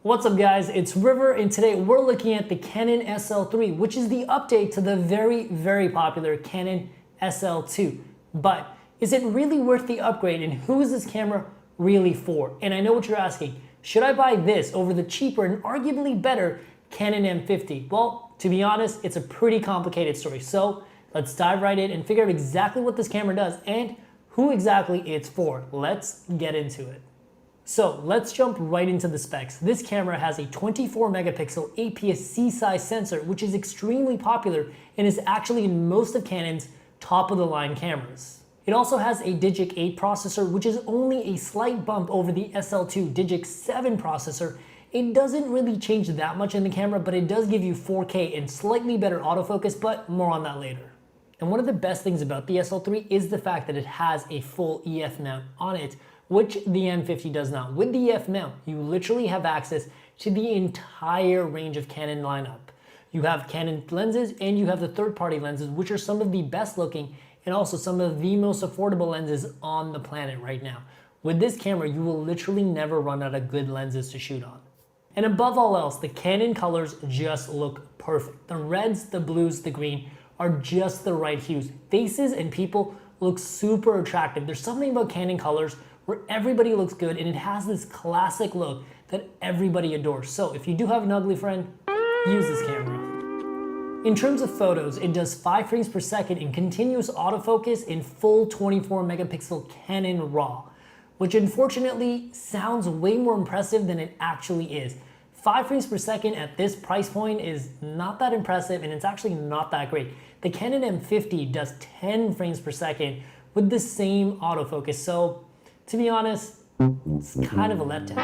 What's up guys, it's River and today we're looking at the Canon SL3, which is the update to the very popular Canon SL2. But is it really worth the upgrade and who is this camera really for? And I know what you're asking, should I buy this over the cheaper and arguably better Canon M50? Well, to be honest, it's a pretty complicated story. So let's dive right in and figure out exactly what this camera does and who exactly it's for. Let's get into it. So let's jump right into the specs. This camera has a 24 megapixel APS-C size sensor, which is extremely popular and is actually in most of Canon's top of the line cameras. It also has a DIGIC 8 processor, which is only a slight bump over the SL2 DIGIC 7 processor. It doesn't really change that much in the camera, but it does give you 4K and slightly better autofocus, but more on that later. And one of the best things about the SL3 is the fact that it has a full EF mount on it, which the M50 does not. With the EF mount, you literally have access to the entire range of Canon lineup. You have Canon lenses and you have the third-party lenses, which are some of the best looking and also some of the most affordable lenses on the planet right now. With this camera, you will literally never run out of good lenses to shoot on. And above all else, the Canon colors just look perfect. The reds, the blues, the green are just the right hues. Faces and people look super attractive. There's something about Canon colors where everybody looks good and it has this classic look that everybody adores. So if you do have an ugly friend, use this camera. In terms of photos, it does 5 frames per second in continuous autofocus in full 24 megapixel Canon RAW, which unfortunately sounds way more impressive than it actually is. 5 frames per second at this price point is not that impressive and it's actually not that great. The Canon M50 does 10 frames per second with the same autofocus, so to be honest, it's kind of a letdown.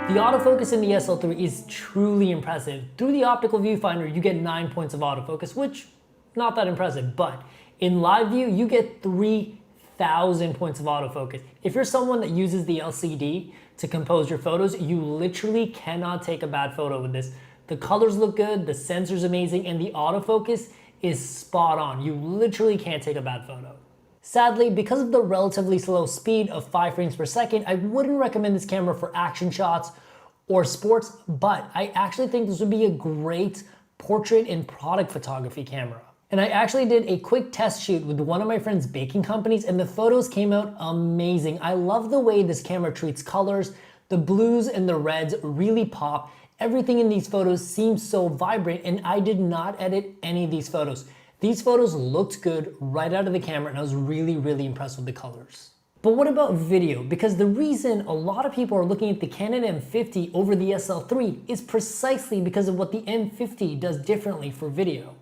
The autofocus in the SL3 is truly impressive. Through the optical viewfinder, you get 9 points of autofocus, which not that impressive, but in live view, you get 3,000 points of autofocus. If you're someone that uses the LCD to compose your photos, you literally cannot take a bad photo with this. The colors look good, the sensor's amazing, and the autofocus is spot on. You literally can't take a bad photo. Sadly, because of the relatively slow speed of 5 frames per second, I wouldn't recommend this camera for action shots or sports, but I actually think this would be a great portrait and product photography camera. And I actually did a quick test shoot with one of my friend's baking companies and the photos came out amazing. I love the way this camera treats colors. The blues and the reds really pop. Everything in these photos seems so vibrant and I did not edit any of these photos. These photos looked good right out of the camera and I was really impressed with the colors. But what about video? Because the reason a lot of people are looking at the Canon M50 over the SL3 is precisely because of what the M50 does differently for video.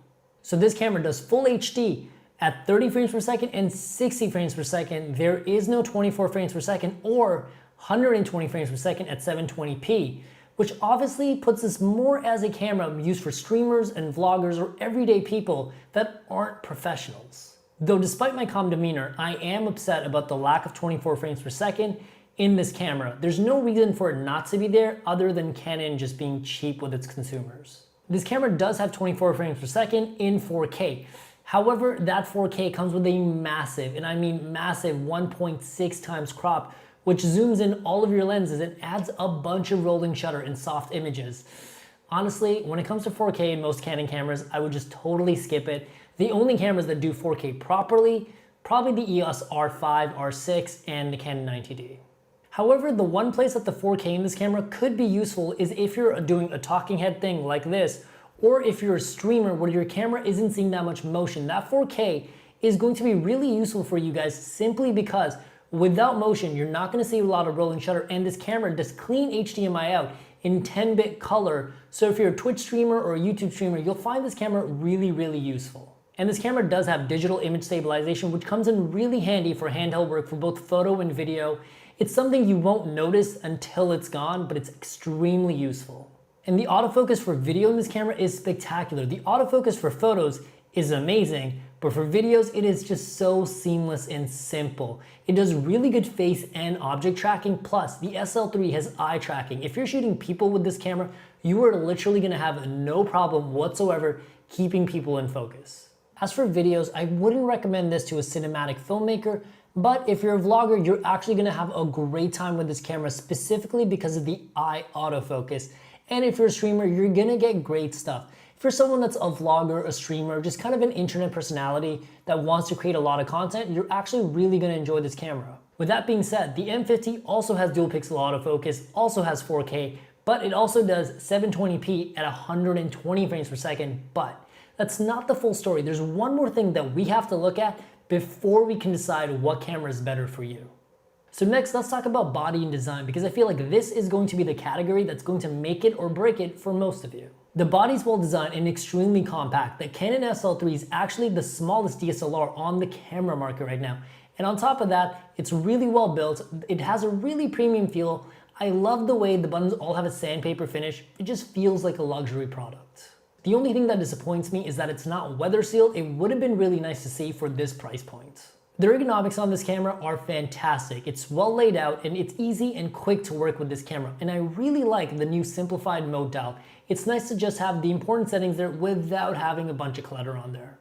So this camera does full HD at 30 frames per second and 60 frames per second. There is no 24 frames per second or 120 frames per second at 720p. Which obviously puts this more as a camera used for streamers and vloggers or everyday people that aren't professionals. Though despite my calm demeanor, I am upset about the lack of 24 frames per second in this camera. There's no reason for it not to be there other than Canon just being cheap with its consumers. This camera does have 24 frames per second in 4K. However, that 4K comes with a massive, and I mean massive 1.6 times crop, which zooms in all of your lenses and adds a bunch of rolling shutter and soft images. Honestly, when it comes to 4K in most Canon cameras, I would just totally skip it. The only cameras that do 4K properly, probably the EOS R5, R6, and the Canon 90D. However, the one place that the 4K in this camera could be useful is if you're doing a talking head thing like this, or if you're a streamer where your camera isn't seeing that much motion. That 4K is going to be really useful for you guys simply because without motion, you're not gonna see a lot of rolling shutter, and this camera does clean HDMI out in 10-bit color. So if you're a Twitch streamer or a YouTube streamer, you'll find this camera really useful. And this camera does have digital image stabilization, which comes in really handy for handheld work for both photo and video. It's something you won't notice until it's gone, but it's extremely useful. And the autofocus for video in this camera is spectacular. The autofocus for photos is amazing, but for videos, it is just so seamless and simple. It does really good face and object tracking, plus the SL3 has eye tracking. If you're shooting people with this camera, you are literally gonna have no problem whatsoever keeping people in focus. As for videos, I wouldn't recommend this to a cinematic filmmaker, but if you're a vlogger, you're actually gonna have a great time with this camera specifically because of the eye autofocus. And if you're a streamer, you're gonna get great stuff. If you're someone that's a vlogger, a streamer, just kind of an internet personality that wants to create a lot of content, you're actually really gonna enjoy this camera. With that being said, the M50 also has dual pixel autofocus, also has 4K, but it also does 720p at 120 frames per second, but that's not the full story. There's one more thing that we have to look at before we can decide what camera is better for you. So next, let's talk about body and design, because I feel like this is going to be the category that's going to make it or break it for most of you. The body's well designed and extremely compact. The Canon SL3 is actually the smallest DSLR on the camera market right now. And on top of that, it's really well built. It has a really premium feel. I love the way the buttons all have a sandpaper finish. It just feels like a luxury product. The only thing that disappoints me is that it's not weather sealed. It would have been really nice to see for this price point. The ergonomics on this camera are fantastic. It's well laid out and it's easy and quick to work with this camera. And I really like the new simplified mode dial. It's nice to just have the important settings there without having a bunch of clutter on there.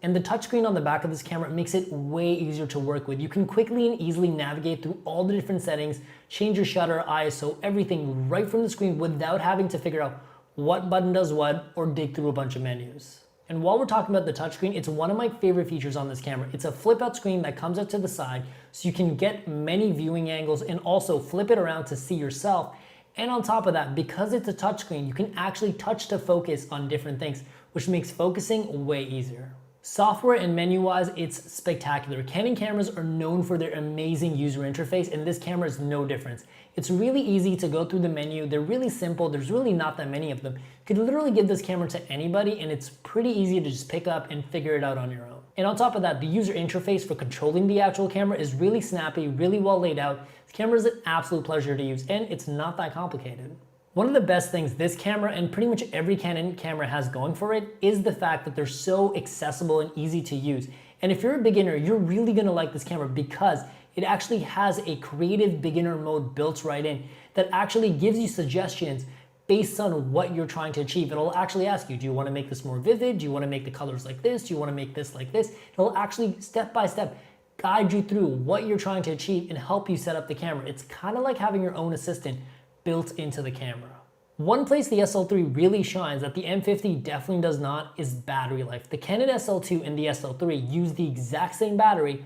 And the touchscreen on the back of this camera makes it way easier to work with. You can quickly and easily navigate through all the different settings, change your shutter, ISO, everything right from the screen without having to figure out what button does what or dig through a bunch of menus. And while we're talking about the touchscreen, it's one of my favorite features on this camera. It's a flip out screen that comes out to the side so you can get many viewing angles and also flip it around to see yourself. And on top of that, because it's a touchscreen, you can actually touch to focus on different things, which makes focusing way easier. Software and menu-wise, it's spectacular. Canon cameras are known for their amazing user interface, and this camera is no different. It's really easy to go through the menu. They're really simple. There's really not that many of them. You could literally give this camera to anybody, and it's pretty easy to just pick up and figure it out on your own. And on top of that, the user interface for controlling the actual camera is really snappy, really well laid out. This camera is an absolute pleasure to use, and it's not that complicated. One of the best things this camera and pretty much every Canon camera has going for it is the fact that they're so accessible and easy to use. And if you're a beginner, you're really gonna like this camera because it actually has a creative beginner mode built right in that actually gives you suggestions based on what you're trying to achieve. It'll actually ask you, do you wanna make this more vivid? Do you wanna make the colors like this? Do you wanna make this like this? It'll actually step by step guide you through what you're trying to achieve and help you set up the camera. It's kind of like having your own assistant built into the camera. One place the SL3 really shines that the M50 definitely does not is battery life. The Canon SL2 and the SL3 use the exact same battery,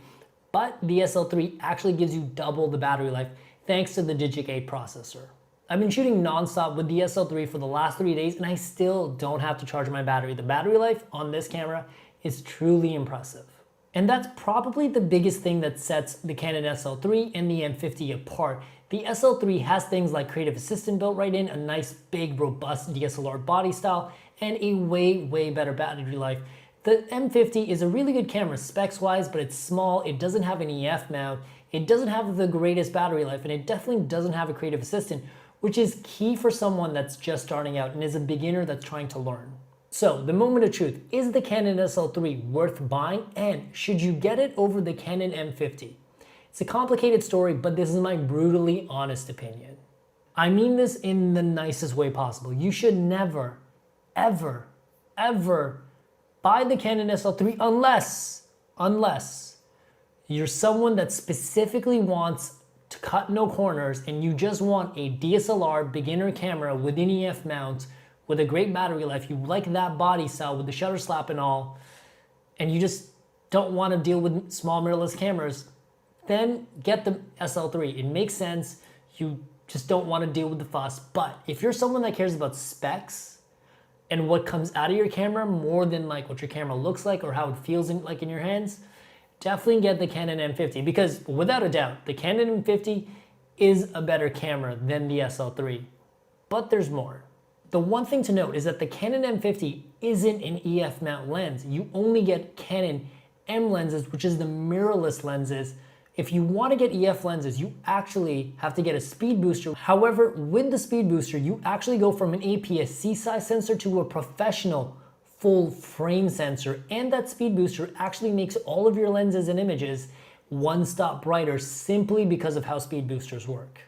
but the SL3 actually gives you double the battery life thanks to the DIGIC 8 processor. I've been shooting non-stop with the SL3 for the last 3 days and I still don't have to charge my battery. The battery life on this camera is truly impressive. And that's probably the biggest thing that sets the Canon SL3 and the M50 apart. The SL3 has things like Creative Assistant built right in, a nice big robust DSLR body style, and a way better battery life. The M50 is a really good camera specs wise, but it's small, it doesn't have an EF mount, it doesn't have the greatest battery life, and it definitely doesn't have a Creative Assistant, which is key for someone that's just starting out and is a beginner that's trying to learn. So the moment of truth, is the Canon SL3 worth buying, and should you get it over the Canon M50? It's a complicated story, but this is my brutally honest opinion. I mean this in the nicest way possible. You should never, ever buy the Canon SL3 unless you're someone that specifically wants to cut no corners and you just want a DSLR beginner camera with an EF mount with a great battery life. You like that body style with the shutter slap and all, and you just don't want to deal with small mirrorless cameras, then get the SL3. It makes sense. You just don't want to deal with the fuss. But if you're someone that cares about specs and what comes out of your camera more than like what your camera looks like or how it feels in your hands, definitely get the Canon M50, because without a doubt, the Canon M50 is a better camera than the SL3. But there's more. The one thing to note is that the Canon M50 isn't an EF mount lens. You only get Canon M lenses, which is the mirrorless lenses. If you want to get EF lenses, you actually have to get a speed booster. However, with the speed booster, you actually go from an APS-C size sensor to a professional full frame sensor, and that speed booster actually makes all of your lenses and images one stop brighter simply because of how speed boosters work.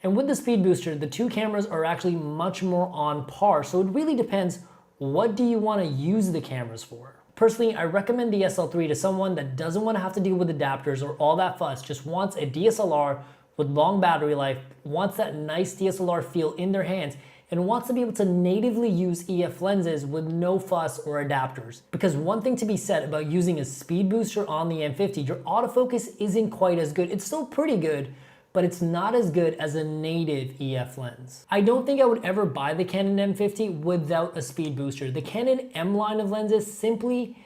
And with the speed booster, the two cameras are actually much more on par, so it really depends, what do you want to use the cameras for? Personally, I recommend the SL3 to someone that doesn't want to have to deal with adapters or all that fuss, just wants a DSLR with long battery life, wants that nice DSLR feel in their hands, and wants to be able to natively use EF lenses with no fuss or adapters. Because one thing to be said about using a speed booster on the M50, your autofocus isn't quite as good. It's still pretty good, but it's not as good as a native EF lens. I don't think I would ever buy the Canon M50 without a speed booster. The Canon M line of lenses simply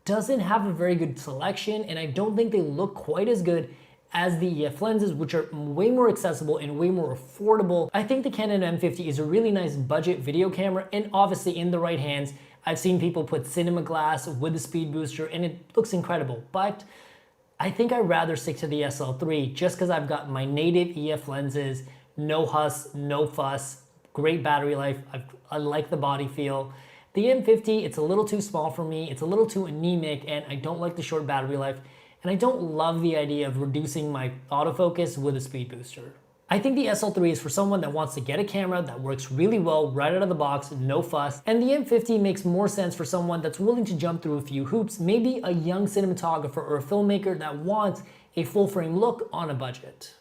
doesn't have a very good selection, and I don't think they look quite as good as the EF lenses, which are way more accessible and way more affordable. I think the Canon M50 is a really nice budget video camera, and obviously in the right hands, I've seen people put cinema glass with the speed booster and it looks incredible, but I think I'd rather stick to the SL3 just because I've got my native EF lenses, no huss, no fuss, great battery life, I like the body feel. The M50, it's a little too small for me, it's a little too anemic, and I don't like the short battery life, and I don't love the idea of reducing my autofocus with a speed booster. I think the SL3 is for someone that wants to get a camera that works really well right out of the box, no fuss, and the M50 makes more sense for someone that's willing to jump through a few hoops, maybe a young cinematographer or a filmmaker that wants a full frame look on a budget.